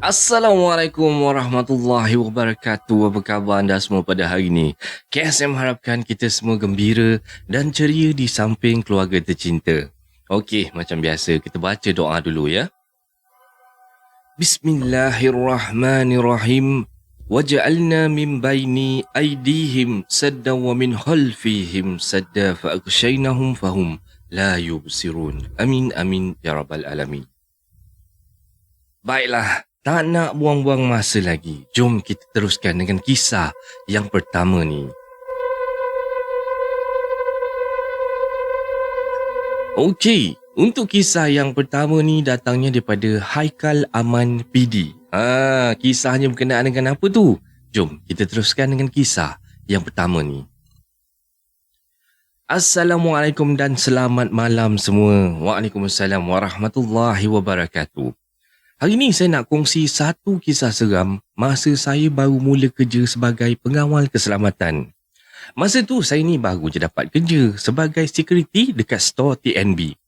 Assalamualaikum warahmatullahi wabarakatuh. Apa khabar anda semua pada hari ini? KSM harapkan kita semua gembira dan ceria di samping keluarga tercinta. Okey, macam biasa kita baca doa dulu ya. Bismillahirrahmanirrahim. Waj'alna min baini aydihim sadda wa min khalfihim sadda fa aghshaynahum fahum la yubsirun. Amin amin ya rabbal alamin. Baiklah, tak nak buang-buang masa lagi. Jom kita teruskan dengan kisah yang pertama ni. Okey, untuk kisah yang pertama ni datangnya daripada Haikal Aman PD. Kisahnya berkenaan dengan apa tu? Jom kita teruskan dengan kisah yang pertama ni. Assalamualaikum dan selamat malam semua. Waalaikumsalam warahmatullahi wabarakatuh. Hari ini saya nak kongsi satu kisah seram masa saya baru mula kerja sebagai pengawal keselamatan. Masa tu saya ni baru je dapat kerja sebagai security dekat store TNB.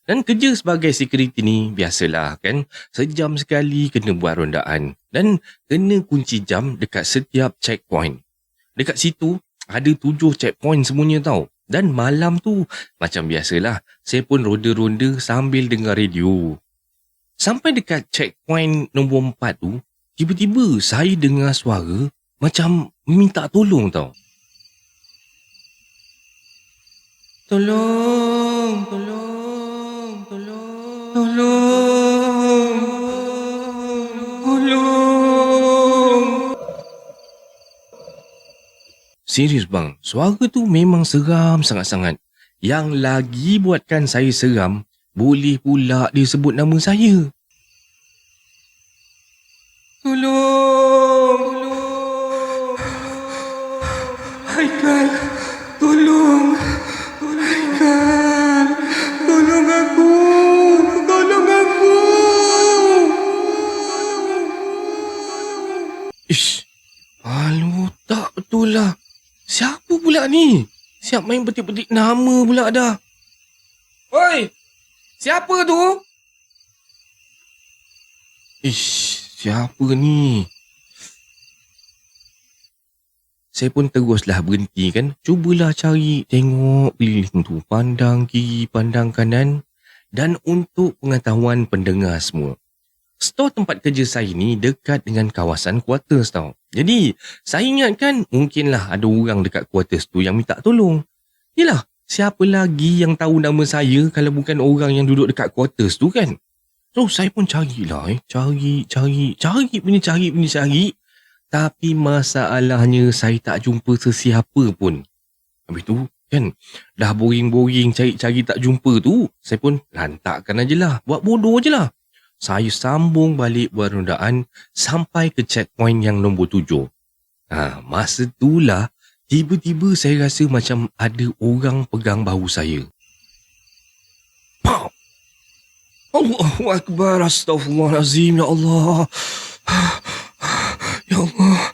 Dan kerja sebagai security ni biasalah kan, sejam sekali kena buat rondaan dan kena kunci jam dekat setiap checkpoint. Dekat situ ada 7 checkpoint semuanya tau. Dan malam tu macam biasalah saya pun ronda-ronda sambil dengar radio. Sampai dekat checkpoint nombor 4 tu, tiba-tiba saya dengar suara macam minta tolong tau. Tolong, tolong, tolong, tolong, tolong. Serius bang, suara tu memang seram sangat-sangat. Yang lagi buatkan saya seram, boleh pula dia sebut nama saya. Tolong, tolong, Haikal, tolong, Haikal, tolong aku, tolong aku. Ish, alu tak betul lah. Siapa pula ni? Siap main petik-petik nama pula dah. Oi! Siapa tu? Ish, siapa ni? Saya pun teruslah berhenti kan. Cubalah cari, tengok keliling tu. Pandang kiri, pandang kanan. Dan untuk pengetahuan pendengar semua, store tempat kerja saya ni dekat dengan kawasan quarters tau. Jadi, saya ingatkan mungkinlah ada orang dekat quarters tu yang minta tolong. Yelah, siapa lagi yang tahu nama saya kalau bukan orang yang duduk dekat quarters tu kan? So, saya pun carilah. Cari. Tapi masalahnya saya tak jumpa sesiapa pun. Habis tu, kan, dah boring-boring cari tak jumpa tu, saya pun lantakkan aje lah. Buat bodoh je lah. Saya sambung balik buat rondaan sampai ke checkpoint yang nombor 7. Masa itulah, tiba-tiba saya rasa macam ada orang pegang bahu saya. Pow! Allahu Akbar, Astaghfirullahalazim, ya Allah. Ya Allah.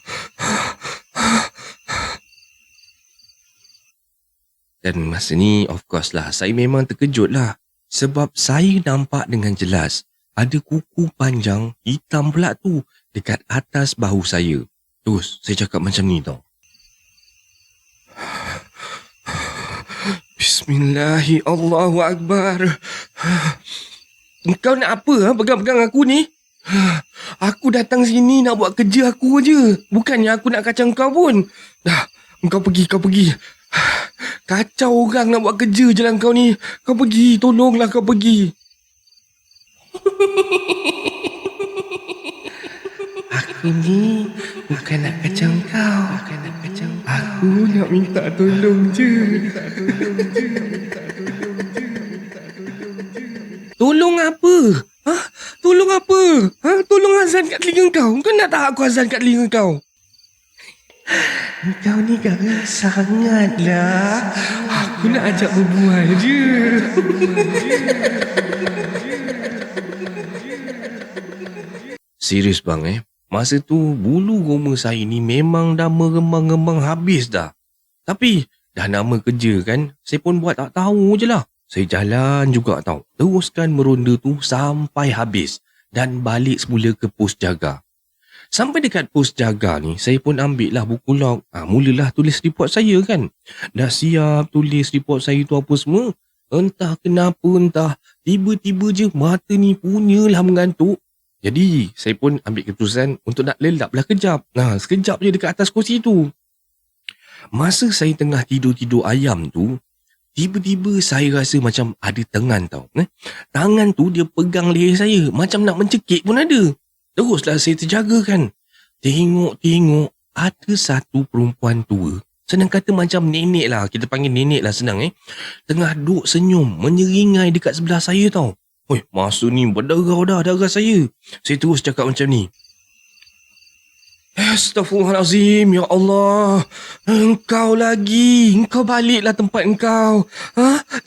Dan masa ni, of course lah, saya memang terkejut lah. Sebab saya nampak dengan jelas ada kuku panjang hitam pula tu dekat atas bahu saya. Terus saya cakap macam ni tau. Bismillahirrahmanirrahim, Allahu Akbar. Engkau nak apa pegang-pegang aku ni? Aku datang sini nak buat kerja aku je. Bukannya aku nak kacau kau pun. Dah, kau pergi. Kacau orang nak buat kerja je lah kau ni. Kau pergi, tolonglah kau pergi. Aku ni bukan nak kacau kau. Aku nak minta tolong je. Tolong apa? Tolong apa? Tolong azan kat telinga kau. Kau nak tak aku azan kat telinga kau? Kau ni garang sangatlah. Aku nak ajak berbual je. Serius bang Masa tu bulu roma saya ni memang dah merembang-rembang habis dah. Tapi dah nama kerja kan, saya pun buat tak tahu je lah. Saya jalan juga tau. Teruskan meronda tu sampai habis. dan balik semula ke pos jaga. Sampai dekat pos jaga ni, saya pun ambil lah buku log. Mulalah tulis report saya kan. Dah siap tulis report saya tu apa semua. Entah kenapa, tiba-tiba je mata ni punyalah mengantuk. Jadi, saya pun ambil keputusan untuk nak lelap lah kejap. Sekejap je dekat atas kursi tu. Masa saya tengah tidur-tidur ayam tu, tiba-tiba saya rasa macam ada tangan tau. Tangan tu dia pegang leher saya. Macam nak mencekik pun ada. Teruslah saya terjaga kan. Tengok-tengok ada satu perempuan tua. Senang kata macam nenek lah. Kita panggil nenek lah senang Tengah duduk senyum menyeringai dekat sebelah saya tau. Masa ni berdarah dah darah saya. Saya terus cakap macam ni. Astaghfirullahalazim, ya Allah. Engkau lagi. Engkau baliklah tempat engkau.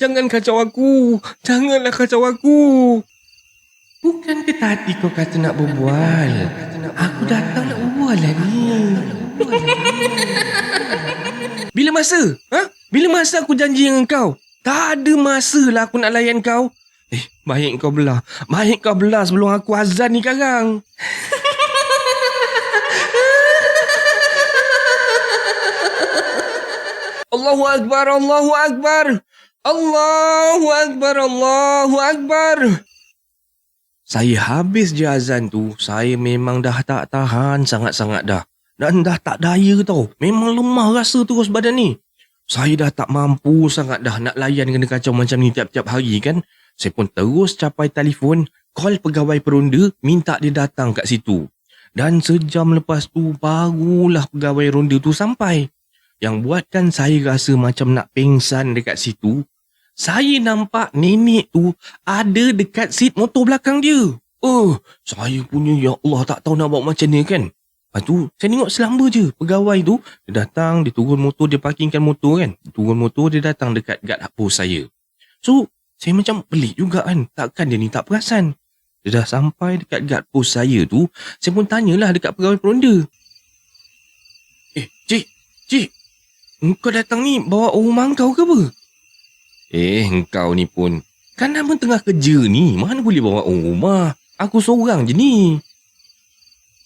Jangan kacau aku. Janganlah kacau aku. Bukan ke tadi kau kata nak berbual? Aku datang nak berbual lah ni. Bila masa? Bila masa aku janji dengan kau? Tak ada masa lah aku nak layan kau. Baik kau belah. Baik kau belah sebelum aku azan ni sekarang. Allahu Akbar, Allahu Akbar. Allahu Akbar, Allahu Akbar. Saya habis je azan tu, saya memang dah tak tahan sangat-sangat dah. Dan dah tak daya tau. Memang lemah rasa terus badan ni. Saya dah tak mampu sangat dah nak layan kena kacau macam ni tiap-tiap hari kan. Saya pun terus capai telefon, call pegawai peronda, minta dia datang kat situ. Dan sejam lepas tu, barulah pegawai ronda tu sampai. Yang buatkan saya rasa macam nak pengsan dekat situ. Saya nampak nenek tu ada dekat seat motor belakang dia. Saya punya ya Allah tak tahu nak buat macam ni kan. Lepas tu saya tengok selamba je pegawai tu. Dia datang, dia turun motor, dia parkingkan motor kan. Dia turun motor, dia datang dekat guard pos saya. So saya macam pelik juga kan. Takkan dia ni tak perasan. Dia dah sampai dekat guard pos saya tu. Saya pun tanyalah dekat pegawai peronda. Cik. Engkau datang ni bawa rumah kau ke apa? Engkau ni pun. Kan abang tengah kerja ni. Mana boleh bawa orang rumah? Aku seorang je ni.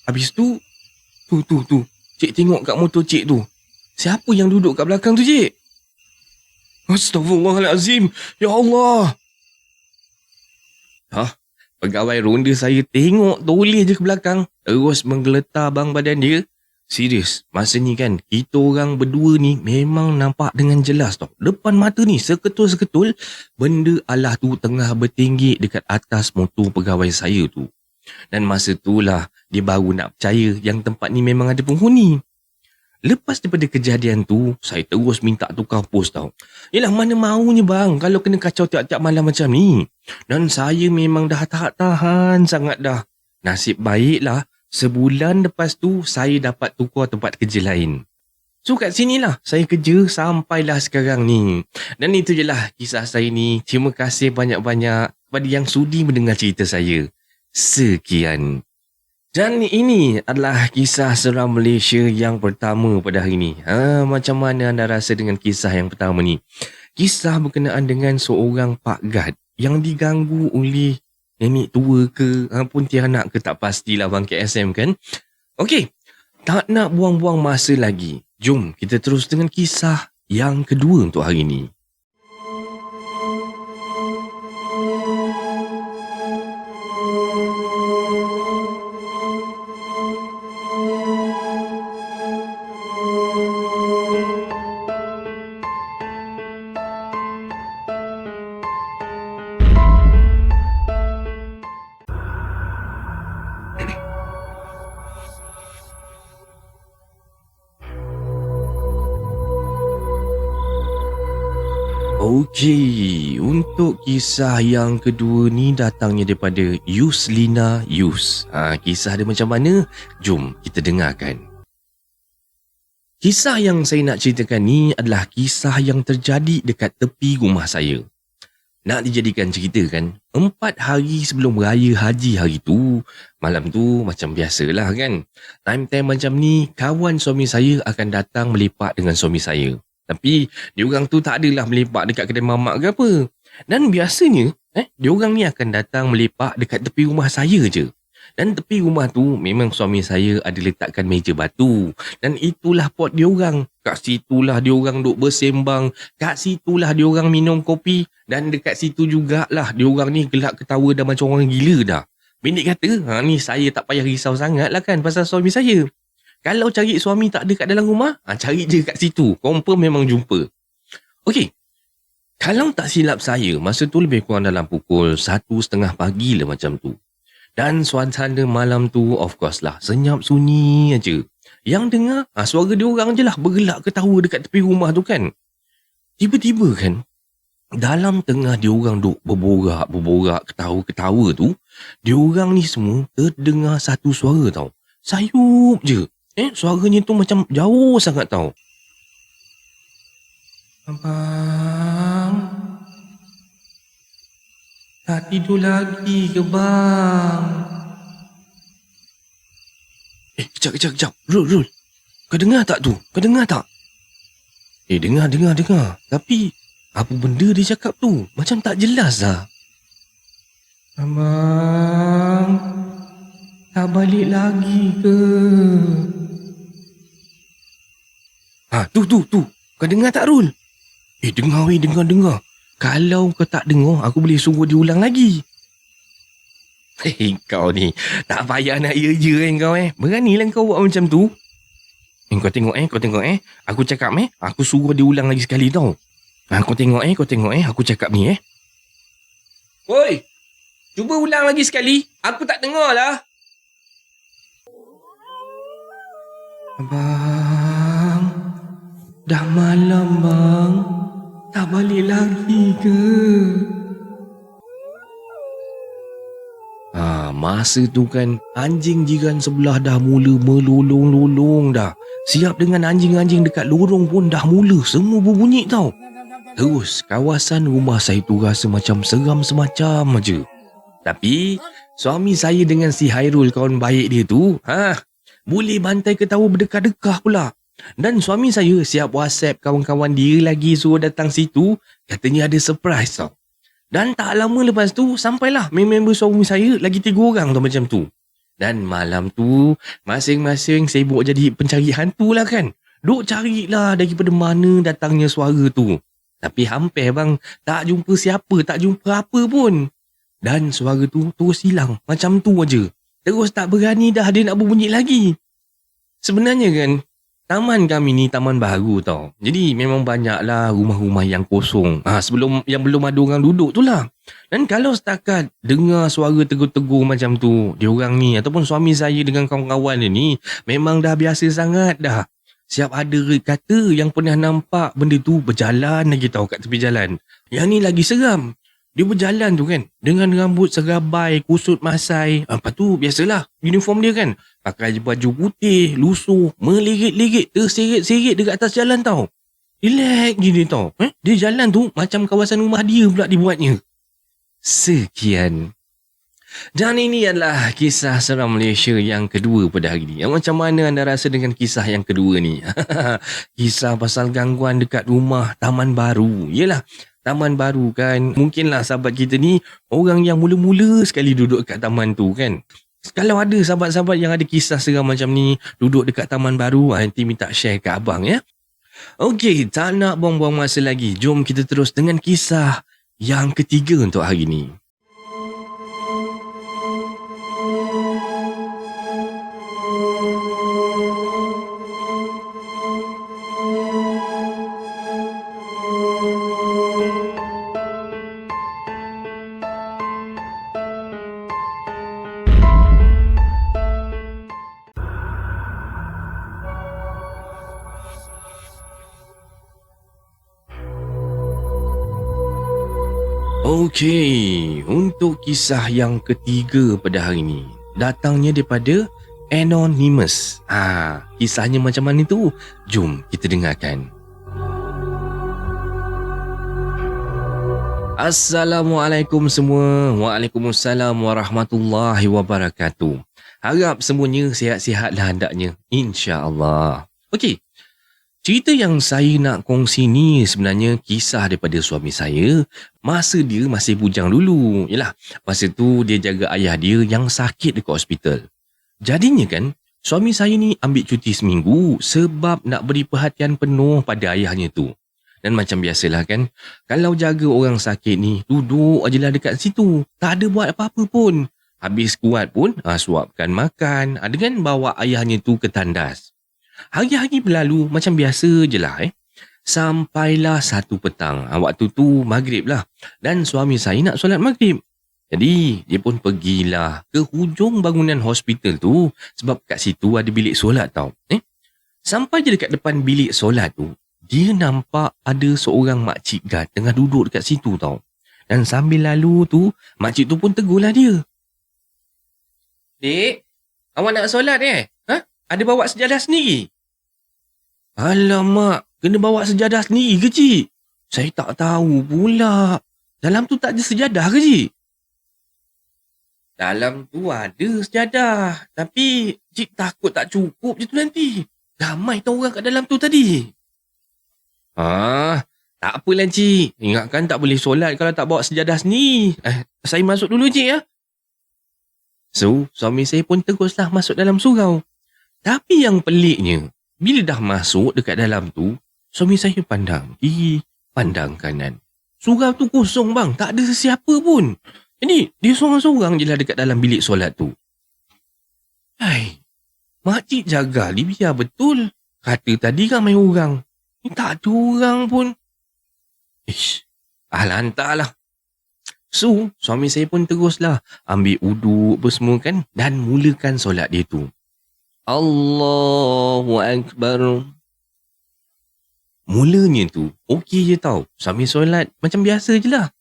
Habis tu. Tu. Cik tengok kat motor cik tu. Siapa yang duduk kat belakang tu cik? Astaghfirullahalazim. Ya Allah. Pegawai ronda saya tengok toleh je ke belakang. Terus menggeletar bang badan dia. Serius, masa ni kan, kita orang berdua ni memang nampak dengan jelas tau. Depan mata ni, seketul-seketul, benda Allah tu tengah bertinggi dekat atas motor pegawai saya tu. Dan masa tu lah, dia baru nak percaya yang tempat ni memang ada penghuni. Lepas daripada kejadian tu, saya terus minta tukar pos tau. Yelah, mana maunya bang, kalau kena kacau tiap-tiap malam macam ni. Dan saya memang dah tak tahan sangat dah. Nasib baiklah, sebulan lepas tu, saya dapat tukar tempat kerja lain. So kat sinilah saya kerja sampailah sekarang ni. Dan itu je lah kisah saya ni. Terima kasih banyak-banyak kepada yang sudi mendengar cerita saya. Sekian. Dan ini adalah kisah seram Malaysia yang pertama pada hari ni. Macam mana anda rasa dengan kisah yang pertama ni? Kisah berkenaan dengan seorang Pak Gad yang diganggu oleh nenek tua ke, pontianak ke tak pastilah bang KSM kan. Okey, tak nak buang-buang masa lagi. Jom kita terus dengan kisah yang kedua untuk hari ini. Okey, untuk kisah yang kedua ni datangnya daripada Yuslina Yus. Kisah dia macam mana? Jom kita dengarkan. Kisah yang saya nak ceritakan ni adalah kisah yang terjadi dekat tepi rumah saya. Nak dijadikan cerita kan, 4 hari sebelum raya haji hari tu, malam tu macam biasalah kan. Time-time macam ni, kawan suami saya akan datang melepak dengan suami saya. Tapi diorang tu tak adalah melepak dekat kedai mamak ke apa. Dan biasanya Diorang ni akan datang melepak dekat tepi rumah saya je. Dan tepi rumah tu memang suami saya ada letakkan meja batu. Dan itulah pot diorang. Kat situlah diorang duk bersembang. Kat situlah diorang minum kopi. Dan dekat situ jugalah diorang ni gelak ketawa dah macam orang gila dah. Pendek kata, ni saya tak payah risau sangat lah kan pasal suami saya. Kalau cari suami tak ada kat dalam rumah, cari je kat situ. Confirm memang jumpa. Okey. Kalau tak silap saya, masa tu lebih kurang dalam pukul 1:30 pagi lah macam tu. Dan suasana malam tu of course lah senyap sunyi aja. Yang dengar suara dia orang je lah bergelak ketawa dekat tepi rumah tu kan. Tiba-tiba kan dalam tengah dia orang duk berborak ketawa-ketawa tu, dia orang ni semua terdengar satu suara tau. Sayup je. Suaranya tu macam jauh sangat tau. Abang, tak tidur lagi ke bang? Kejap. Rul. Kau dengar tak tu? Dengar. Tapi, apa benda dia cakap tu? Macam tak jelas lah. Abang, tak balik lagi ke? Tu. Kau dengar tak, Rul? Dengar. Kalau kau tak dengar, aku boleh suruh dia ulang lagi. Kau ni, tak payah nak ya-ya kau Beranilah kau buat macam tu. Kau tengok Aku cakap aku suruh dia ulang lagi sekali tau. Kau tengok aku cakap ni Oi, cuba ulang lagi sekali. Aku tak dengar lah. Abang, dah malam bang. Tak balik lagi ke? Masa tu kan anjing jiran sebelah dah mula melolong-lolong dah. Siap dengan anjing-anjing dekat lorong pun dah mula semua berbunyi tau. Terus kawasan rumah saya tu rasa macam seram semacam aja. Tapi suami saya dengan si Hairul kawan baik dia tu, boleh bantai ketawa berdekat-dekat pula. Dan suami saya siap WhatsApp kawan-kawan dia lagi suruh datang situ. Katanya ada surprise tau. Dan tak lama lepas tu sampailah member suami saya lagi 3 orang tu macam tu. Dan malam tu masing-masing sibuk jadi pencari hantu lah kan. Duk carilah daripada mana datangnya suara tu. Tapi hampir bang tak jumpa siapa, tak jumpa apa pun. Dan suara tu terus hilang macam tu aja. Terus tak berani dah dia nak berbunyi lagi. Sebenarnya kan taman kami ni taman baru tau. Jadi memang banyaklah rumah-rumah yang kosong. Sebelum yang belum ada orang duduk tu lah. Dan kalau setakat dengar suara tegur-tegur macam tu, diorang ni ataupun suami saya dengan kawan-kawan dia ni memang dah biasa sangat dah. Siap ada kata yang pernah nampak benda tu berjalan lagi tau kat tepi jalan. Yang ni lagi seram. Dia berjalan tu kan dengan rambut serabai, kusut masai. Lepas tu biasalah uniform dia kan. Pakai baju putih, lusuh, melirik-lirik, terseret-seret dekat atas jalan tau. Relax gini tau. Dia jalan tu macam kawasan rumah dia pula dibuatnya. Sekian. Dan ini adalah kisah seram Malaysia yang kedua pada hari ini. Macam mana anda rasa dengan kisah yang kedua ni? Kisah pasal gangguan dekat rumah taman baru. Yelah, taman baru kan. Mungkinlah sahabat kita ni orang yang mula-mula sekali duduk kat taman tu kan. Kalau ada sahabat-sahabat yang ada kisah seram macam ni, duduk dekat taman baru, nanti minta share kat abang ya. Okey, tak nak buang-buang masa lagi. Jom kita terus dengan kisah yang ketiga untuk hari ni. Okey, untuk kisah yang ketiga pada hari ini datangnya daripada Anonymous. Kisahnya macam mana tu? Jom kita dengarkan. Assalamualaikum semua. Waalaikumsalam warahmatullahi wabarakatuh. Harap semuanya sihat-sihatlah hendaknya, insya-Allah. Okey. Cerita yang saya nak kongsi ni sebenarnya kisah daripada suami saya masa dia masih bujang dulu. Yalah, masa tu dia jaga ayah dia yang sakit dekat hospital. Jadinya kan, suami saya ni ambil cuti seminggu sebab nak beri perhatian penuh pada ayahnya tu. Dan macam biasalah kan, kalau jaga orang sakit ni, duduk aje lah dekat situ. Tak ada buat apa-apa pun. Habis kuat pun, suapkan makan, dengan bawa ayahnya tu ke tandas. Hari-hari berlalu macam biasa je lah Sampailah satu petang. Waktu tu maghrib lah. Dan suami saya nak solat maghrib. Jadi dia pun pergilah ke hujung bangunan hospital tu. Sebab kat situ ada bilik solat tau. Sampai je dekat depan bilik solat tu, dia nampak ada seorang makcik guard tengah duduk dekat situ tau. Dan sambil lalu tu, makcik tu pun tegurlah dia. "Dek, awak nak solat Ada bawa sejadah sendiri?" "Alamak, kena bawa sejadah sendiri ke, cik? Saya tak tahu pula. Dalam tu tak ada sejadah ke, cik?" "Dalam tu ada sejadah. Tapi cik takut tak cukup je tu nanti. Ramai tau orang kat dalam tu tadi." Tak apalah, cik. Ingatkan tak boleh solat kalau tak bawa sejadah sendiri. Saya masuk dulu, cik ya." So, suami saya pun teruslah masuk dalam surau. Tapi yang peliknya, bila dah masuk dekat dalam tu, suami saya pandang kiri, pandang kanan. Surau tu kosong bang, tak ada sesiapa pun. Jadi, dia seorang-seorang je lah dekat dalam bilik solat tu. Makcik jaga ni biar betul. Kata tadi ramai orang. Ni tak ada orang pun. Lantarlah. So, suami saya pun teruslah ambil uduk apa semua kan dan mulakan solat dia tu. Allahu Akbar. Mulanya tu, okey je tau. Suami solat macam biasa je lah.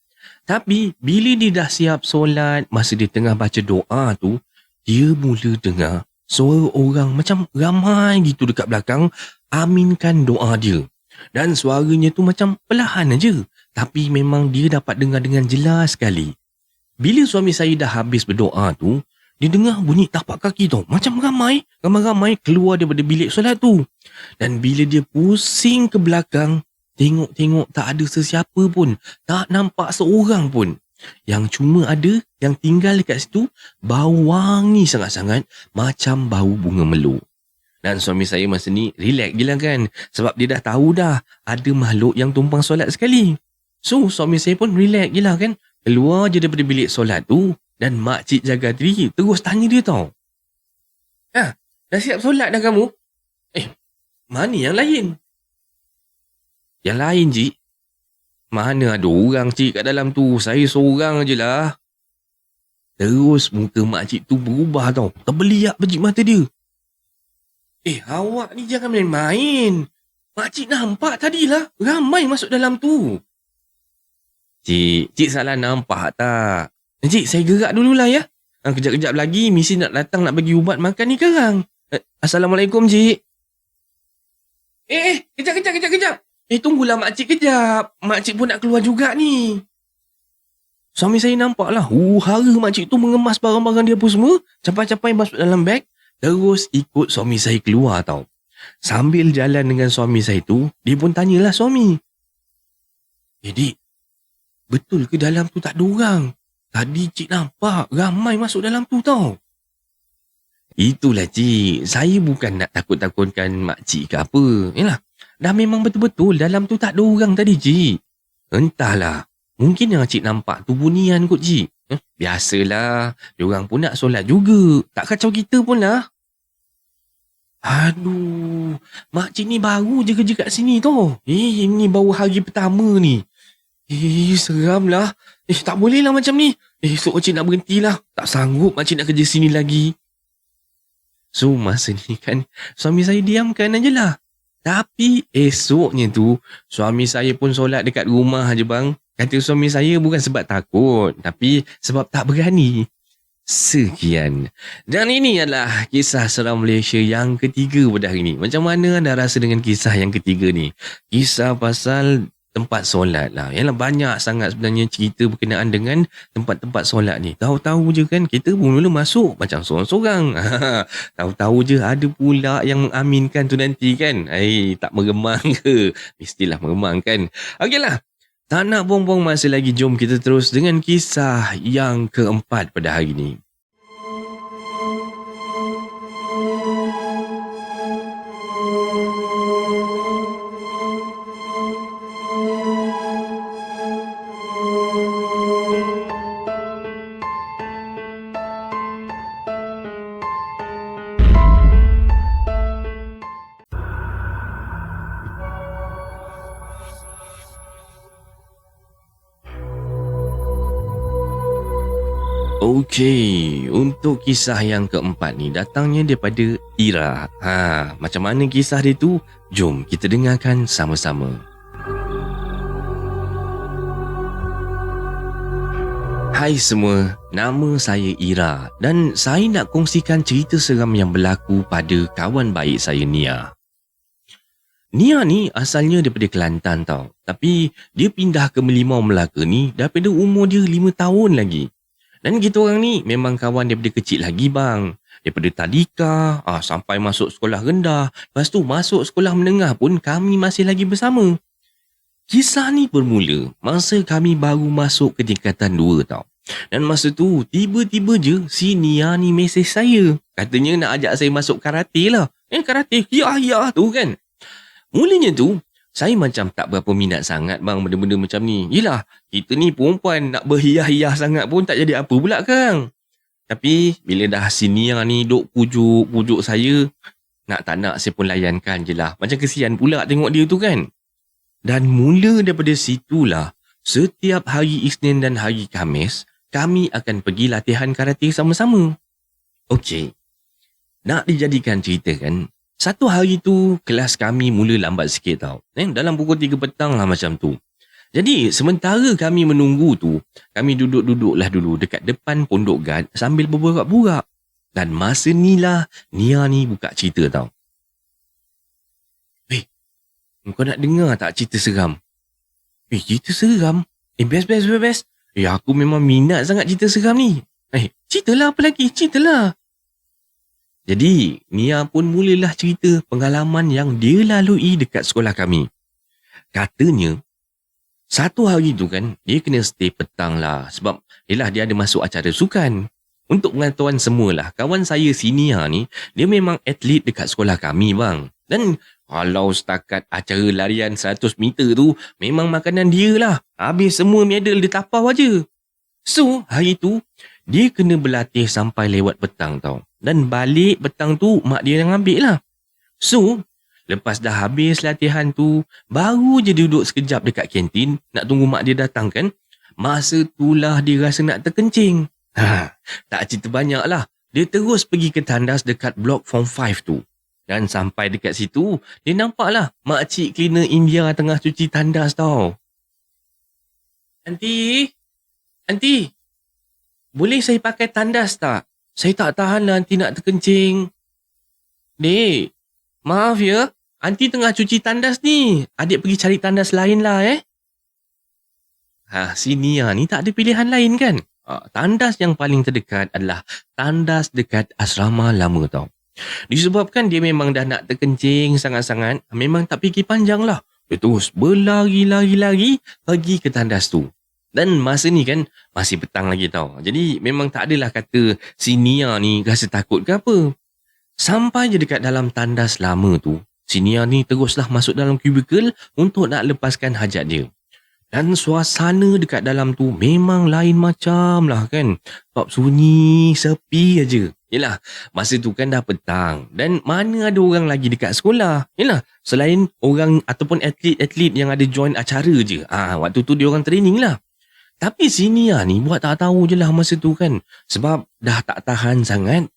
Tapi, bila dia dah siap solat, masa dia tengah baca doa tu, dia mula dengar suara orang macam ramai gitu dekat belakang aminkan doa dia. Dan suaranya tu macam perlahan aja. Tapi memang dia dapat dengar dengan jelas sekali. Bila suami saya dah habis berdoa tu, dia dengar bunyi tapak kaki tau. Macam ramai-ramai keluar daripada bilik solat tu. Dan bila dia pusing ke belakang, tengok-tengok tak ada sesiapa pun. Tak nampak seorang pun. Yang cuma ada yang tinggal dekat situ, bau wangi sangat-sangat macam bau bunga meluk. Dan suami saya masa ni relax je lah kan. Sebab dia dah tahu dah ada makhluk yang tumpang solat sekali. So suami saya pun relax je lah kan. Keluar je daripada bilik solat tu. Dan makcik jaga diri terus tanya dia tau. Dah siap solat dah kamu? Mana yang lain? Yang lain, cik? Mana ada orang, cik, kat dalam tu? Saya seorang je lah. Terus muka makcik tu berubah tau. Terbeliak bejik mata dia. Awak ni jangan main-main. Makcik nampak tadilah. Ramai masuk dalam tu. Cik salah nampak tak? Cik, saya gerak dululah ya. Kejap-kejap lagi misi nak datang nak bagi ubat makan ni sekarang. Assalamualaikum, cik. Kejap. Tunggulah makcik kejap. Makcik pun nak keluar juga ni. Suami saya nampak lah. Hara makcik tu mengemas barang-barang dia pun semua. Capai-capai masuk dalam beg. Terus ikut suami saya keluar tau. Sambil jalan dengan suami saya tu, dia pun tanyalah suami. Dik, betul ke dalam tu tak ada orang? Tadi cik nampak ramai masuk dalam tu tau. Itulah, cik. Saya bukan nak takut-takutkan makcik ke apa. Yalah, dah memang betul-betul dalam tu tak ada orang tadi, cik. Entahlah. Mungkin yang cik nampak tu bunian kot, cik. Biasalah. Diorang pun nak solat juga. Tak kacau kita pun lah. Aduh. Makcik ni baru je kerja kat sini tau. Ini baru hari pertama ni. Seram lah. Tak boleh lah macam ni. Esok makcik nak berhentilah. Tak sanggup makcik nak kerja sini lagi. So masa ni kan, suami saya diamkan aje lah. Tapi esoknya tu, suami saya pun solat dekat rumah je bang. Kata suami saya bukan sebab takut, tapi sebab tak berani. Sekian. Dan ini adalah kisah seram Malaysia yang ketiga pada hari ini. Macam mana anda rasa dengan kisah yang ketiga ni? Kisah pasal tempat solat lah. Yalah, banyak sangat sebenarnya cerita berkenaan dengan tempat-tempat solat ni. Tahu-tahu je kan kita pun mula masuk macam seorang-seorang. Tahu-tahu je ada pula yang mengaminkan tu nanti kan. Tak meremang ke? Mestilah meremang kan. Okeylah. Tak nak buang-buang masa lagi, jom kita terus dengan kisah yang keempat pada hari ni. Okey, untuk kisah yang keempat ni datangnya daripada Ira. Macam mana kisah dia tu? Jom kita dengarkan sama-sama. Hai semua, nama saya Ira dan saya nak kongsikan cerita seram yang berlaku pada kawan baik saya Nia. Nia ni asalnya daripada Kelantan tau. Tapi dia pindah ke Merlimau Melaka ni daripada umur dia 5 tahun lagi. Dan kita orang ni memang kawan daripada kecil lagi bang. Daripada tadika, sampai masuk sekolah rendah. Lepas tu masuk sekolah menengah pun kami masih lagi bersama. Kisah ni bermula masa kami baru masuk ke tingkatan 2 tau. Dan masa tu tiba-tiba je si Nia ni mesej saya. Katanya nak ajak saya masuk karate lah. Karate? Ya tu kan. Mulanya tu saya macam tak berapa minat sangat bang benda-benda macam ni. Yelah, kita ni perempuan nak berhiah-hiah sangat pun tak jadi apa pula kan. Tapi bila dah si Nia ni duk pujuk saya, nak tak nak saya pun layankan je lah. Macam kesian pula tengok dia tu kan. Dan mula daripada situlah, setiap hari Isnin dan hari Khamis, kami akan pergi latihan karate sama-sama. Okey, nak dijadikan cerita kan. Satu hari tu, kelas kami mula lambat sikit tau. Dalam pukul 3 petang lah macam tu. Jadi, sementara kami menunggu tu, kami duduk-duduklah dulu dekat depan pondok guard sambil berborak-borak. Dan masa ni lah, Nia ni buka cerita tau. Kau nak dengar tak cerita seram? Cerita seram? Best. Aku memang minat sangat cerita seram ni. Ceritalah apa lagi, ceritalah. Jadi, Nia pun mulalah cerita pengalaman yang dia lalui dekat sekolah kami. Katanya, satu hari tu kan, dia kena stay petang lah. Sebab, yelah dia ada masuk acara sukan. Untuk pengetahuan semualah, kawan saya si Nia ni, dia memang atlet dekat sekolah kami bang. Dan, kalau setakat acara larian 100 meter tu, memang makanan dia lah. Habis semua medal dia tapau aja. So, hari tu, dia kena berlatih sampai lewat petang tau. Dan balik petang tu, mak dia yang ambil lah. So, lepas dah habis latihan tu, baru je duduk sekejap dekat kantin, nak tunggu mak dia datang kan. Masa itulah dia rasa nak terkencing. Tak cerita banyak lah. Dia terus pergi ke tandas dekat blok form 5 tu. Dan sampai dekat situ, dia nampak lah makcik cleaner India tengah cuci tandas tau. Aunty, boleh saya pakai tandas tak? Saya tak tahan lah aunty nak terkencing. Dek, maaf ya, aunty tengah cuci tandas ni. Adik pergi cari tandas lain lah si Nia ni tak ada pilihan lain kan? Tandas yang paling terdekat adalah tandas dekat asrama lama tau. Disebabkan dia memang dah nak terkencing sangat-sangat, memang tak fikir panjang lah. Dia terus berlari-lari pergi ke tandas tu. Dan masa ni kan masih petang lagi tau. Jadi memang tak adalah kata si Nia ni rasa takut ke apa. Sampai je dekat dalam tandas lama tu, si Nia ni teruslah masuk dalam kubikel untuk nak lepaskan hajat dia. Dan suasana dekat dalam tu memang lain macam lah kan. Sebab sunyi, sepi aja. Yelah, masa tu kan dah petang. Dan mana ada orang lagi dekat sekolah. Yelah, selain orang ataupun atlet-atlet yang ada join acara je. Waktu tu dia orang training lah. Tapi si Nia ni buat tak tahu je lah masa tu kan. Sebab dah tak tahan sangat.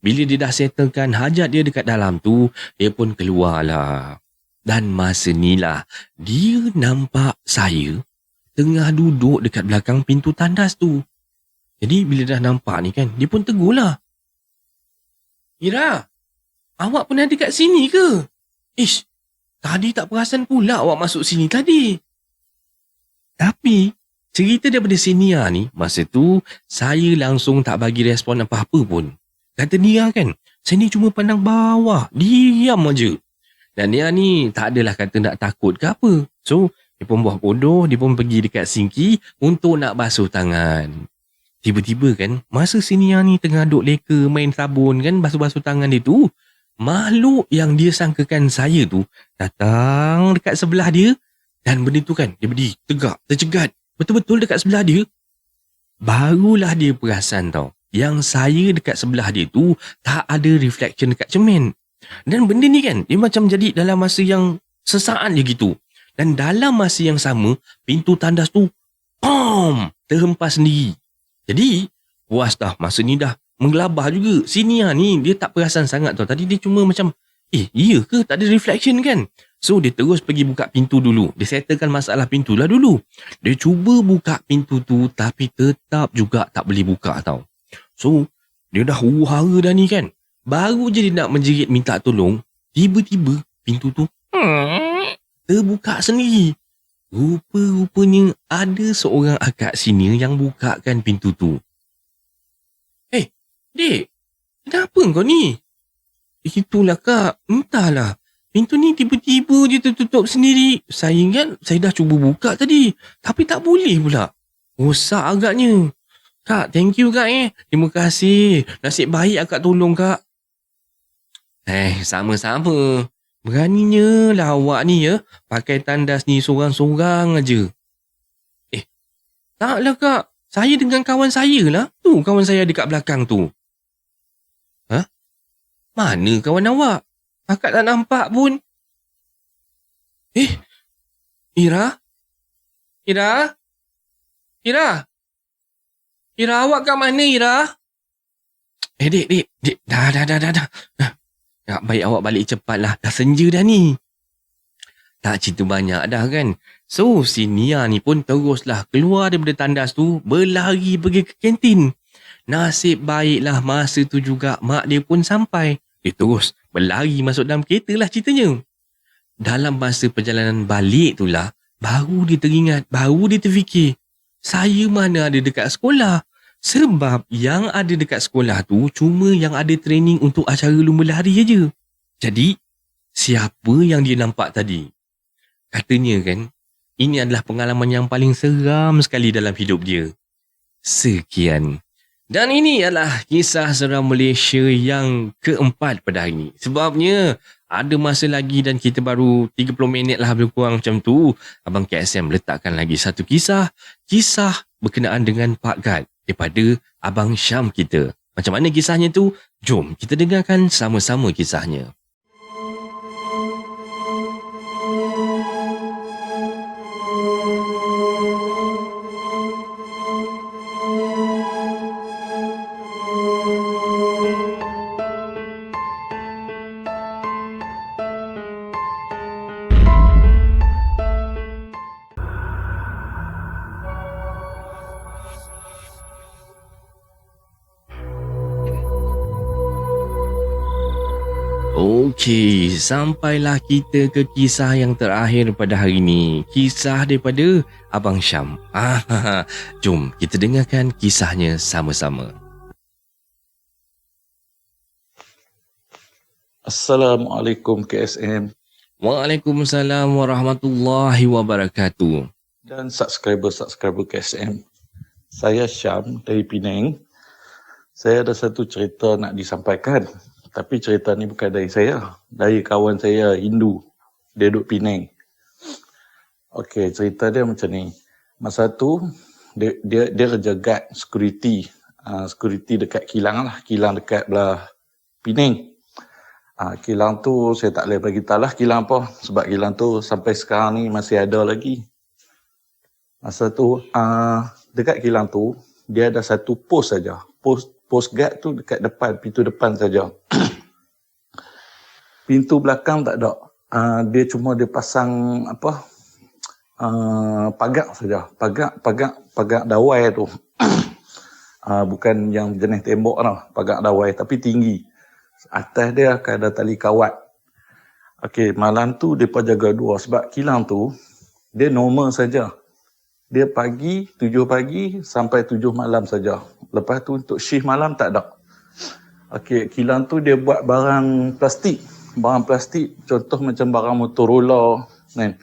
Bila dia dah settlekan hajat dia dekat dalam tu, dia pun keluar lah. Dan masa ni lah, dia nampak saya tengah duduk dekat belakang pintu tandas tu. Jadi bila dah nampak ni kan, dia pun tegur lah. Ira, awak pernah dekat sini ke? Tadi tak perasan pula awak masuk sini tadi. Tapi cerita daripada senior ni, masa tu saya langsung tak bagi respon apa-apa pun. Kata Nia kan, saya ni cuma pandang bawah, diam aja. Dan Nia ni tak adalah kata nak takut ke apa. So, dia pun buat bodoh, dia pun pergi dekat sinki untuk nak basuh tangan. Tiba-tiba kan, masa senior ni tengah duk leka main sabun kan, basuh-basuh tangan dia tu, makhluk yang dia sangkakan saya tu datang dekat sebelah dia dan benda tu kan, dia berdiri tegak, tercegat, betul-betul dekat sebelah dia. Barulah dia perasan tau, yang saya dekat sebelah dia tu tak ada reflection dekat cermin. Dan benda ni kan, dia macam jadi dalam masa yang sesaat je gitu. Dan dalam masa yang sama, pintu tandas tu POM! Terhempas sendiri. Jadi, puas dah, masa ni dah menggelabah juga. Senior ni, dia tak perasan sangat tau. Tadi dia cuma macam, iya ke? Tak ada reflection kan? So, dia terus pergi buka pintu dulu. Dia settlekan masalah pintu lah dulu. Dia cuba buka pintu tu, tapi tetap juga tak boleh buka tau. So, dia dah huru-hara dah ni kan. Baru je dia nak menjerit minta tolong, tiba-tiba pintu tu terbuka sendiri. Rupa-rupanya ada seorang akak senior yang bukakan pintu tu. Dek, kenapa kau ni? Itulah kak, entahlah. Pintu ni tiba-tiba je tertutup sendiri. Saya ingat saya dah cuba buka tadi. Tapi tak boleh pula. Rosak agaknya. Kak, thank you kak Terima kasih. Nasib baik akak tolong kak. Sama-sama. Beraninya lah awak ni ya. Pakai tandas ni sorang-sorang aja. Taklah kak. Saya dengan kawan saya lah. Tu kawan saya dekat belakang tu. Mana kawan awak? Akak tak nampak pun. Ira? Ira? Ira? Ira, awak kat mana, Ira? Dek. Dah. Nak baik awak balik cepat lah. Dah senja dah ni. Tak cerita banyak dah kan. So, si Nia ni pun teruslah keluar daripada tandas tu, berlari pergi ke kantin. Nasib baiklah masa tu juga mak dia pun sampai. Dia terus berlari masuk dalam kereta lah ceritanya. Dalam masa perjalanan balik tu lah, baru dia teringat, baru dia terfikir, saya mana ada dekat sekolah. Sebab yang ada dekat sekolah tu cuma yang ada training untuk acara lumba lari aja. Jadi, siapa yang dia nampak tadi? Katanya kan, ini adalah pengalaman yang paling seram sekali dalam hidup dia. Sekian. Dan ini adalah kisah seram Malaysia yang keempat pada hari ini. Sebabnya ada masa lagi dan kita baru 30 minit lah lebih kurang macam tu. Abang KSM letakkan lagi satu kisah. Kisah berkenaan dengan Pak Gad daripada Abang Syam kita. Macam mana kisahnya tu? Jom kita dengarkan sama-sama kisahnya. Okey, sampailah kita ke kisah yang terakhir pada hari ini. Kisah daripada Abang Syam. Jom kita dengarkan kisahnya sama-sama. Assalamualaikum KSM. Waalaikumsalam warahmatullahi wabarakatuh. Dan subscriber KSM. Saya Syam dari Penang. Saya ada satu cerita nak disampaikan. Tapi cerita ni bukan dari saya. Dari kawan saya Hindu. Dia duduk Penang. Okey, cerita dia macam ni. Masa tu, dia kerja guard security. Security dekat kilang lah. Kilang dekat belah Penang. Kilang tu saya tak boleh bagi tahu lah kilang apa. Sebab kilang tu sampai sekarang ni masih ada lagi. Masa tu, dekat kilang tu, dia ada satu pos saja. Pos guard tu dekat depan, pintu depan saja. Pintu belakang tak ada. Dia cuma dia pasang pagar saja. Pagar dawai tu. Bukan yang jenis tembok tau. Pagar dawai tapi tinggi. Atas dia akan ada tali kawat. Okey, malam tu mereka jaga dua sebab kilang tu dia normal saja. Dia pagi, 7 pagi sampai 7 malam saja. Lepas tu untuk shift malam tak ada. Okey, kilang tu dia buat barang plastik. Barang plastik, contoh macam barang Motorola, kan?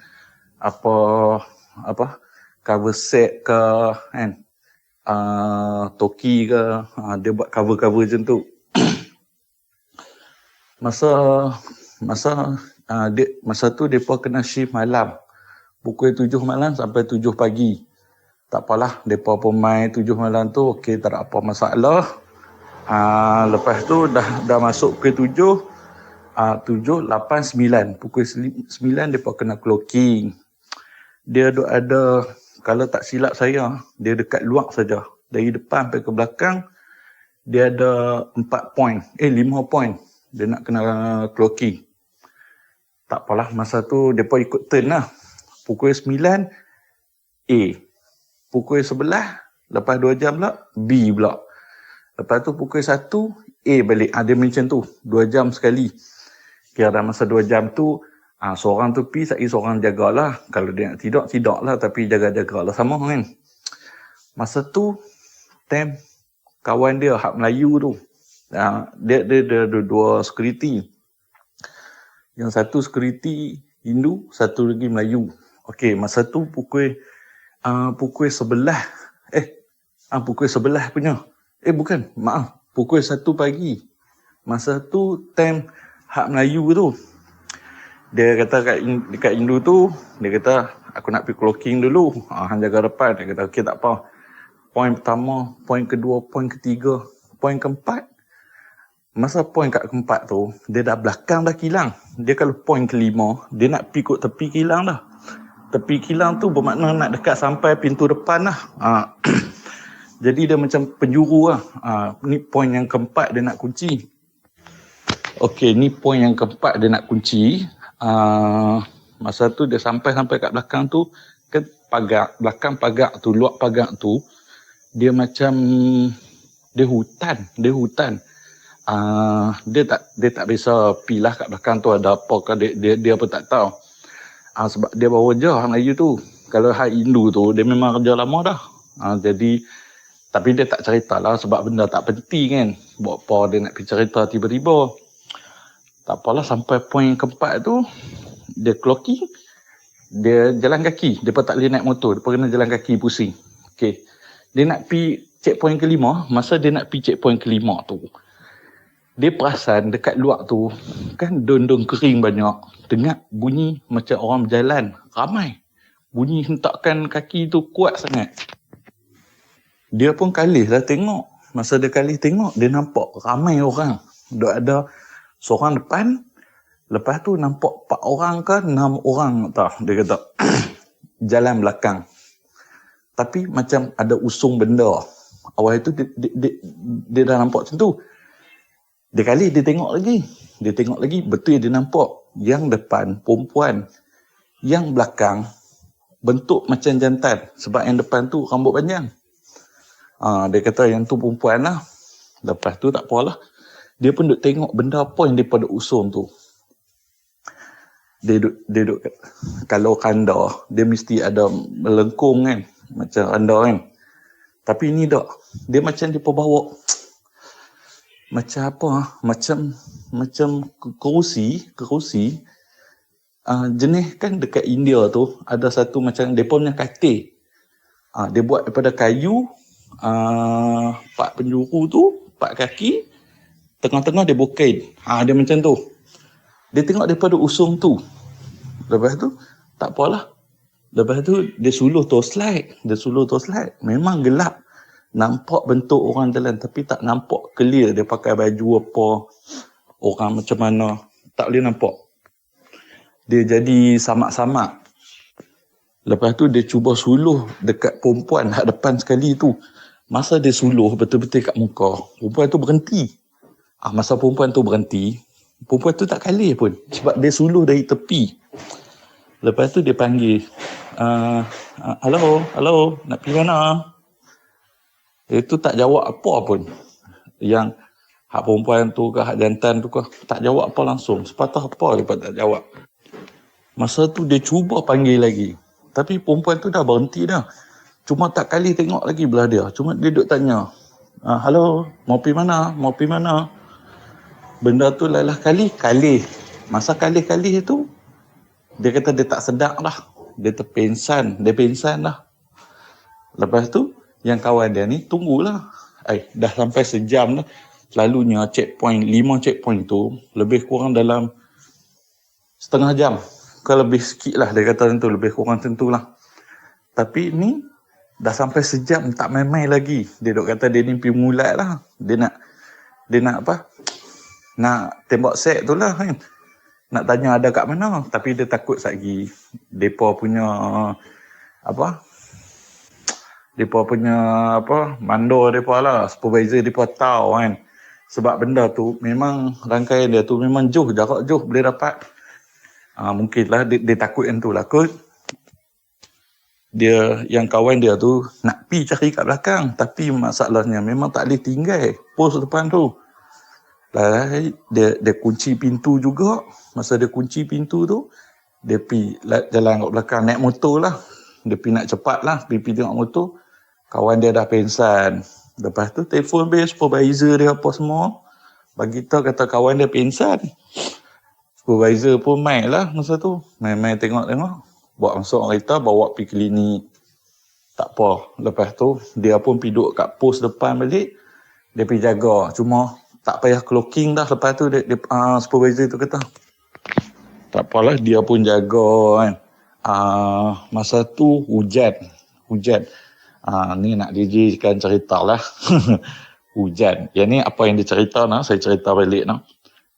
Apa cover set ke, kan? Toki ke, dia buat cover-cover macam tu. Masa tu depa kena shift malam. Pukul 7 malam sampai 7 pagi. Tak apalah, depa pun main 7 malam tu, okey, tak ada apa masalah. Lepas tu dah masuk pukul 7, 7, 8, 9. Pukul 9 depa kena clocking. Dia ada, kalau tak silap saya, dia dekat luar saja. Dari depan sampai ke belakang, dia ada 4 point, 5 point. Dia nak kena clocking. Tak apalah, masa tu depa ikut turn lah. Pukul 9 A. Pukul 11, lepas 2 jam pula B pula. Lepas tu pukul 1 A balik. Dia macam tu, 2 jam sekali. Kira masa 2 jam tu, seorang tu pergi, seorang jagalah. Kalau dia nak tidak lah, tapi jaga-jaga lah sama kan. Masa tu, time kawan dia, hak Melayu tu, dia ada 2 security. Yang satu security Hindu, satu lagi Melayu. Okey, masa tu pukul 11. Pukul 11 punya. Bukan, maaf. Pukul 1 pagi. Masa tu time hak Melayu tu. Dia kata dekat Hindu tu, dia kata aku nak pergi clocking dulu. Hang jaga depan. Dia kata okey tak apa. Poin pertama, poin kedua, poin ketiga, poin keempat. Masa poin kat keempat tu, dia dah belakang dah kilang. Dia kalau poin kelima, dia nak pergi kot tepi kilang dah. Tepi kilang tu bermakna nak dekat sampai pintu depan lah. Jadi dia macam penjuru lah. Ni poin yang keempat dia nak kunci. Okey, ni poin yang keempat dia nak kunci. Masa tu dia sampai kat belakang tu, ke pagar, belakang pagar tu, luar pagar tu, dia macam dia hutan. Dia tak bisa pilah kat belakang tu ada apa ke, dia apa tak tahu. Sebab dia baru je orang Melayu tu. Kalau hak Hindu tu dia memang kerja lama dah. Jadi tapi dia tak ceritalah sebab benda tak penting kan. Buat apa dia nak pergi cerita tiba-tiba. Tak apalah, sampai poin keempat tu dia clocking, dia jalan kaki. Dia pun tak boleh naik motor, dia pun kena jalan kaki pusing. Okey. Dia nak pergi checkpoint kelima. Masa dia nak pergi checkpoint kelima tu, dia perasan dekat luar tu kan daun-daun kering banyak. Dengar bunyi macam orang berjalan ramai. Bunyi hentakan kaki tu kuat sangat. Dia pun kalih lah tengok. Masa dia kalih tengok, dia nampak ramai orang. Dia ada seorang depan, lepas tu nampak 4 orang ke 6 orang tak. Dia kata jalan belakang. Tapi macam ada usung benda. Awal itu dia dah nampak macam tu. Dia kali dia tengok lagi, betul dia nampak yang depan perempuan, yang belakang bentuk macam jantan sebab yang depan tu rambut panjang. Dia kata yang tu perempuan lah. Lepas tu tak apalah, dia pun duk tengok benda apa yang dia pada usung tu. Dia duk kalau kanda dia mesti ada melengkung kan, macam kanda kan. Tapi ni tak, dia macam dia bawa macam apa, macam kerusi. Jenis kan dekat India tu ada satu macam depa punya katil. Dia buat daripada kayu, 4 penjuru tu, 4 kaki, tengah-tengah dia bokain. Dia macam tu. Dia tengok daripada usung tu. Lepas tu tak apalah. Lepas tu dia suluh torchlight. Memang gelap. Nampak bentuk orang jalan tapi tak nampak clear dia pakai baju apa, orang macam mana, tak boleh nampak. Dia jadi samak-samak. Lepas tu dia cuba suluh dekat perempuan hak depan sekali tu. Masa dia suluh betul-betul kat muka, perempuan tu berhenti. Masa perempuan tu berhenti, perempuan tu tak kalih pun sebab dia suluh dari tepi. Lepas tu dia panggil, hello, nak pergi mana? Itu tak jawab apa pun. Yang hak perempuan tu ke hak jantan tu ke tak jawab apa langsung. Sepatah apa dia pun tak jawab. Masa tu dia cuba panggil lagi. Tapi perempuan tu dah berhenti dah. Cuma tak kali tengok lagi belah dia. Cuma dia duduk tanya, hello, mau pergi mana? Mau pergi mana? Benda tu lalah kali. Masa kali tu, dia kata dia tak sedap lah. Dia terpengsan. Dia pengsan lah. Lepas tu, yang kawan dia ni tunggulah. Dah sampai sejam dah. Selalunya checkpoint, 5 checkpoint tu, lebih kurang dalam setengah jam. Ke lebih sikit lah dia kata tentu. Lebih kurang tentulah. Tapi ni, dah sampai sejam tak main-main lagi. Dia duk kata dia ni pergi mulat lah. Dia nak apa? Nak tembak set tu lah kan. Nak tanya ada kat mana. Tapi dia takut lagi. Mereka punya mandor mereka lah. Supervisor mereka tahu kan. Sebab benda tu memang rangkaian dia tu memang jarak jauh boleh dapat. Mungkinlah dia takut yang tu lah kot. Dia yang kawan dia tu nak pi cari kat belakang, tapi masalahnya memang tak boleh tinggal pos depan tu. Dia kunci pintu juga. Masa dia kunci pintu tu, dia pi jalan kat belakang naik motor lah. Dia pi nak cepat lah, pi tengok motor. Kawan dia dah pengsan. Lepas tu telefon base supervisor dia apa semua. Bagi tahu kata kawan dia pengsan. Supervisor pun main lah masa tu. Main tengok-tengok. Buat masuk kereta, bawa pergi klinik. Tak apa. Lepas tu, dia pun pergi duduk kat pos depan balik. Dia pergi jaga. Cuma, tak payah clocking dah. Lepas tu, supervisor tu kata, tak apalah, dia pun jaga kan. Masa tu, hujan. Ni nak dijadikan cerita lah. Hujan. Yang ni apa yang dia cerita nak, saya cerita balik nak.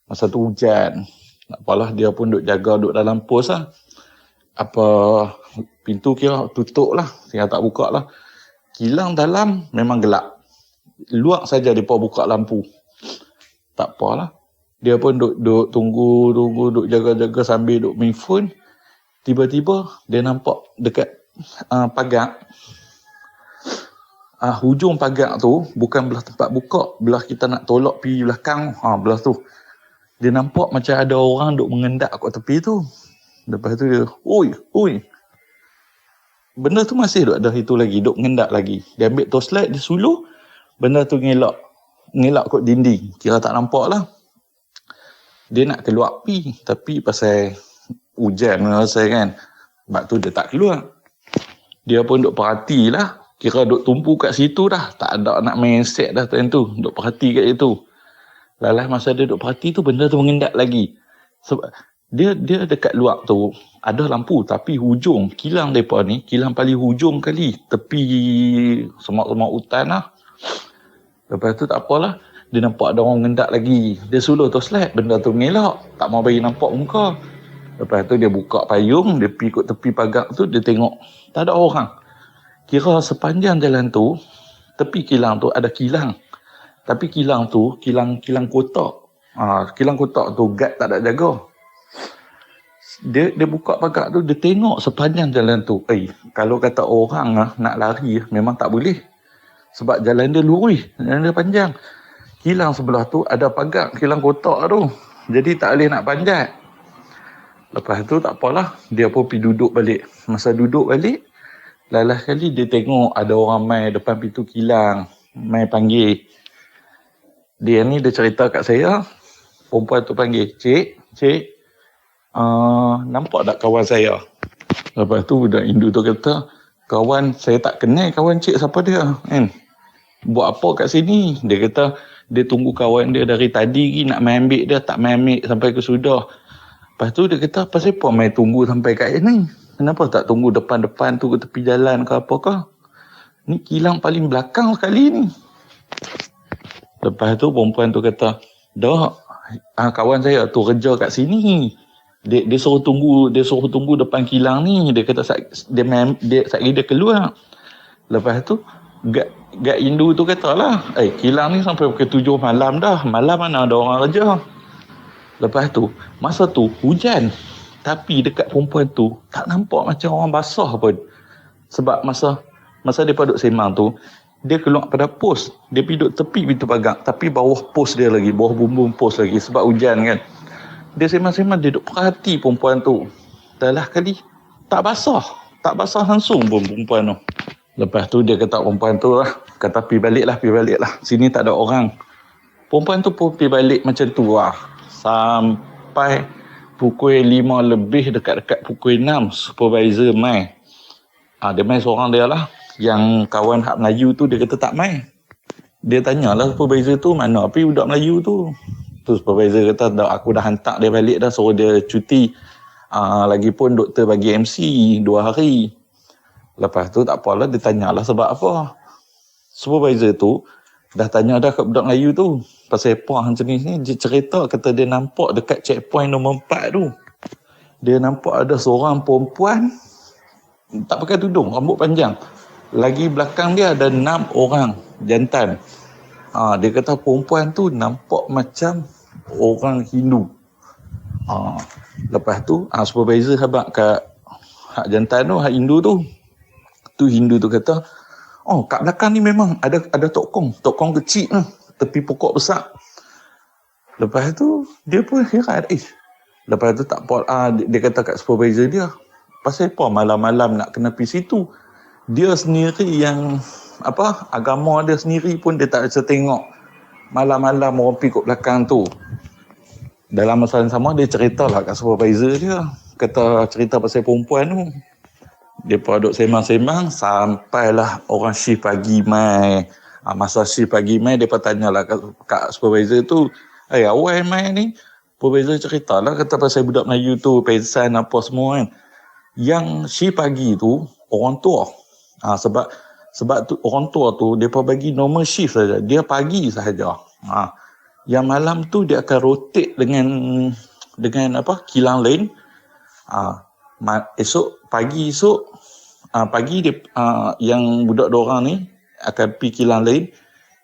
Masa tu hujan. Tak apalah, dia pun duduk jaga, duduk dalam pos lah. Pintu kira tutup lah, tinggal tak buka lah. Kilang dalam memang gelap. Luar saja dia buka lampu. Tak apalah. Dia pun duduk tunggu, duduk jaga-jaga sambil duduk main phone. Tiba-tiba dia nampak dekat pagar. Hujung pagar tu bukan belah tempat buka, belah kita nak tolak pergi belakang. Belah tu. Dia nampak macam ada orang duduk mengendak kat tepi tu. Lepas tu dia, oi. Benda tu masih ada itu lagi, duk mengendak lagi. Dia ambil torchlight, dia suluh, benda tu ngelak kot dinding. Kira tak nampak lah. Dia nak keluar pi, tapi pasal hujan rasa kan. Sebab tu dia tak keluar. Dia pun duk perhati lah. Kira duk tumpu kat situ dah. Tak ada nak main set dah time tu. Duk perhati kat situ. Lalah masa dia duk perhati tu, benda tu mengendak lagi. Sebab dia dekat luar tu ada lampu, tapi hujung kilang mereka ni, kilang paling hujung kali, tepi semak-semak hutan lah. Lepas tu tak apalah, dia nampak ada orang mengendak lagi. Dia suluh torchlight, benda tu mengelak, tak mau bagi nampak muka. Lepas tu dia buka payung, dia pergi kot tepi pagar tu, dia tengok tak ada orang. Kira sepanjang jalan tu, tepi kilang tu ada kilang. Tapi kilang tu, kilang kotak. Kilang kotak tu guard tak ada jaga. Dia buka pagar tu, dia tengok sepanjang jalan tu. Kalau kata orang nak lari, memang tak boleh. Sebab jalan dia lurus, jalan dia panjang. Kilang sebelah tu ada pagar, kilang kotak tu. Jadi tak boleh nak panjat. Lepas tu tak apalah, dia pun pergi duduk balik. Masa duduk balik, lalah kali dia tengok ada orang main depan pintu kilang. Main panggil. Dia ni dia cerita kat saya, perempuan tu panggil, Cik, nampak tak kawan saya? Lepas tu budak Hindu tu kata, kawan saya tak kenal kawan cik siapa dia kan. Buat apa kat sini? Dia kata dia tunggu kawan dia dari tadi nak main ambil dia, tak main ambil sampai ke sudah. Lepas tu dia kata, pasal apa main tunggu sampai kat sini? Kenapa tak tunggu depan-depan tu ke tepi jalan ke apakah? Ni kilang paling belakang sekali ni. Lepas tu perempuan tu kata, dah, kawan saya tu kerja kat sini. Dia suruh tunggu depan kilang ni. Dia kata dia keluar. Lepas tu gad Hindu tu kata lah, kilang ni sampai pukul 7 malam dah. Malam mana ada orang kerja. Lepas tu masa tu hujan, tapi dekat perempuan tu tak nampak macam orang basah pun. Sebab masa depa duduk sembang tu, dia keluar pada pos. Dia pergi duduk tepi pintu pagar, tapi bawah pos dia lagi, bawah bumbung pos lagi sebab hujan kan. Dia sembang-sembang, dia duduk perhati perempuan tu. Dah lah kali tak basah langsung pun perempuan tu. Lepas tu dia kata perempuan tu lah, kata pergi balik lah. Sini tak ada orang. Perempuan tu pun pergi balik macam tu lah. Sampai pukul 5 lebih, dekat-dekat pukul 6, supervisor mai. Dia mai seorang dia lah. Yang kawan hak Melayu tu dia kata tak mai. Dia tanyalah supervisor tu, mana pergi budak Melayu tu. Tu supervisor kata, aku dah hantar dia balik dah, suruh dia cuti. Lagipun doktor bagi MC 2 hari. Lepas tu tak apalah, dia tanyalah sebab apa. Supervisor tu dah tanya dah kat budak Melayu tu pasal apa macam ni. Dia cerita, kata dia nampak dekat checkpoint nombor 4 tu, dia nampak ada seorang perempuan tak pakai tudung, rambut panjang. Lagi belakang dia ada 6 orang jantan. Dia kata perempuan tu nampak macam orang Hindu. Lepas tu supervisor habaq kat hak jantan tu, hak Hindu tu. Tu Hindu tu kata, kat belakang ni memang ada tokong kecil lah, tepi pokok besar. Lepas tu dia pun heran. Lepas tu tak apa, dia kata kat supervisor dia, pasal apa malam-malam nak kena pergi situ? Dia sendiri yang agama dia sendiri pun dia tak bisa tengok malam-malam orang pergi kat belakang tu. Dalam masa yang sama dia ceritalah kat supervisor dia, kata cerita pasal perempuan tu. Dia pun duduk sembang-sembang sampailah orang shift pagi mai. Masa shift pagi mai, dia pun tanyalah kat supervisor tu, awal mai ni? Supervisor ceritalah, kata pasal budak Melayu tu, pensan apa semua kan. Yang shift pagi tu orang tua. Sebab tu orang tua tu dia pun bagi normal shift saja. Dia pagi sahaja. Yang malam tu dia akan rotate dengan kilang lain. Pagi dia yang budak dorang ni akan pergi kilang lain.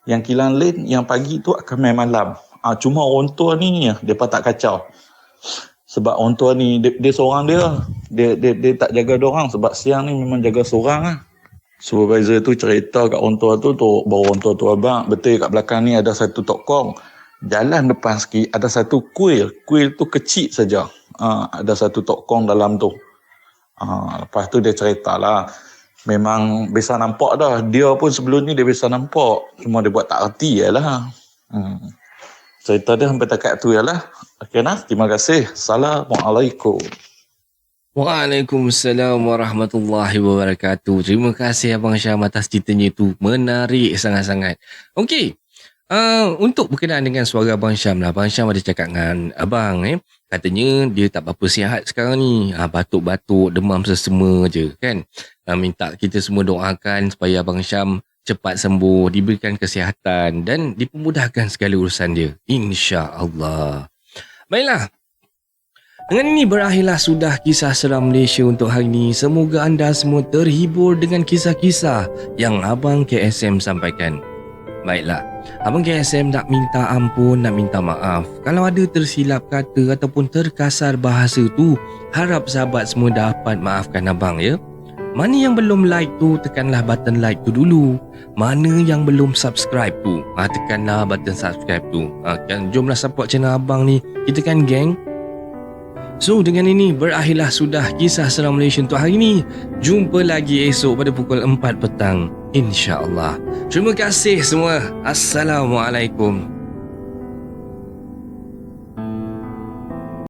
Yang kilang lain yang pagi tu akan main malam. Cuma orang tua ni dia pun tak kacau. Sebab orang tua ni dia seorang dia tak jaga dorang, sebab siang ni memang jaga seorang lah. Supervisor tu cerita kat orang tua tu baru orang tua tu abang, betul kat belakang ni ada satu tokong. Jalan depan sikit ada satu kuil tu kecil saja. Ada satu tokong dalam tu. Lepas tu dia ceritalah, memang biasa nampak dah. Dia pun sebelum ni dia biasa nampak, cuma dia buat tak erti je lah. Cerita dia sampai takat tu je lah. Okey nah, terima kasih. Assalamualaikum. Waalaikumsalam warahmatullahi wabarakatuh. Terima kasih Abang Syam atas ceritanya itu. Menarik sangat-sangat. Okey. Untuk berkenaan dengan suara Abang Syam lah. Abang Syam ada cakap dengan Abang katanya dia tak berapa sihat sekarang ni. Batuk-batuk, demam sesama je kan. Minta kita semua doakan supaya Abang Syam cepat sembuh, diberikan kesihatan dan dipermudahkan segala urusan dia. InsyaAllah. Baiklah. Dengan ini berakhirlah sudah kisah seram Malaysia untuk hari ini. Semoga anda semua terhibur dengan kisah-kisah yang Abang KSM sampaikan. Baiklah, Abang KSM nak minta ampun, nak minta maaf. Kalau ada tersilap kata ataupun terkasar bahasa tu, harap sahabat semua dapat maafkan Abang ya. Mana yang belum like tu, tekanlah button like tu dulu. Mana yang belum subscribe tu, tekanlah button subscribe tu. Jomlah support channel Abang ni. Kita kan geng. So dengan ini berakhirlah sudah kisah seram Malaysia untuk hari ini. Jumpa lagi esok pada pukul 4 petang, insya-Allah. Terima kasih semua. Assalamualaikum.